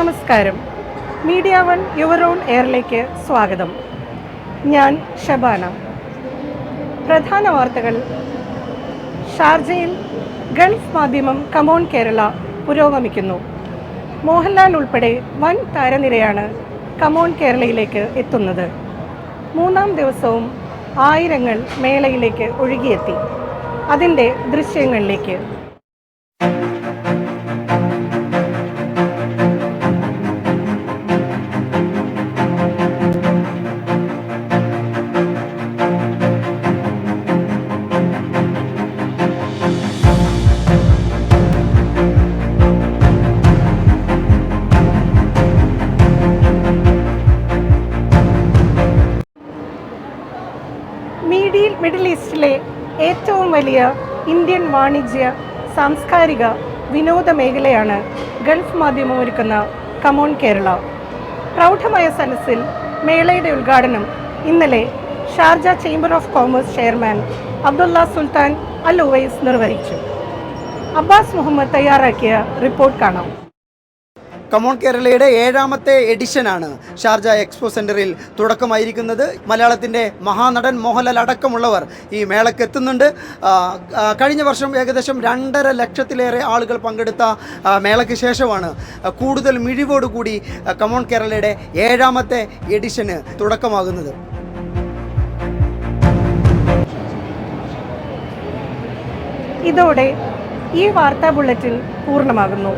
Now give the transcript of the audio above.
നമസ്കാരം. Media one your own എയറിലേക്ക് സ്വാഗതം. ഞാൻ ഷബാന. പ്രധാന വാർത്തകൾ. ഷാർജയിൽ ഗൾഫ് മാധ്യമം കമോൺ കേരള പുരോഗമിക്കുന്നു. മോഹൻലാൽ ഉൾപ്പെടെ വൻ താരനിരയാണ് കമോൺ കേരളയിലേക്ക് എത്തുന്നത്. മൂന്നാം ദിവസവും ആയിരങ്ങൾ മേളയിലേക്ക് ഒഴുകിയെത്തി. അതിൻ്റെ ദൃശ്യങ്ങളിലേക്ക്. മിഡിൽ ഈസ്റ്റിലെ ഏറ്റവും വലിയ ഇന്ത്യൻ വാണിജ്യ, സാംസ്കാരിക, വിനോദ മേഖലയാണ് ഗൾഫ് മാധ്യമം ഒരുക്കുന്ന കമോൺ കേരള. പ്രൗഢമായ സദസ്സിൽ മേളയുടെ ഉദ്ഘാടനം ഇന്നലെ Sharjah chamber of commerce chairman Abdullah Sultan Al Owais നിർവഹിച്ചു. അബ്ബാസ് മുഹമ്മദ് തയ്യാറാക്കിയ റിപ്പോർട്ട് കാണാം. കമോൺ കേരളയുടെ 7ാമത്തെ എഡിഷനാണ് ഷാർജ എക്സ്പോ സെൻറ്ററിൽ തുടക്കമായിരിക്കുന്നത്. മലയാളത്തിൻ്റെ മഹാനടൻ മോഹൻലാൽ അടക്കമുള്ളവർ ഈ മേളയ്ക്ക് എത്തുന്നുണ്ട്. കഴിഞ്ഞ വർഷം ഏകദേശം 2.5 ലക്ഷത്തിലേറെ ആളുകൾ പങ്കെടുത്ത മേളയ്ക്ക് ശേഷമാണ് കൂടുതൽ മിഴിവോടുകൂടി കമോൺ കേരളയുടെ 7ാമത്തെ എഡിഷന് തുടക്കമാകുന്നത്. ഇതോടെ ഈ വാർത്താ ബുള്ളറ്റിൻ പൂർണ്ണമാകുന്നു.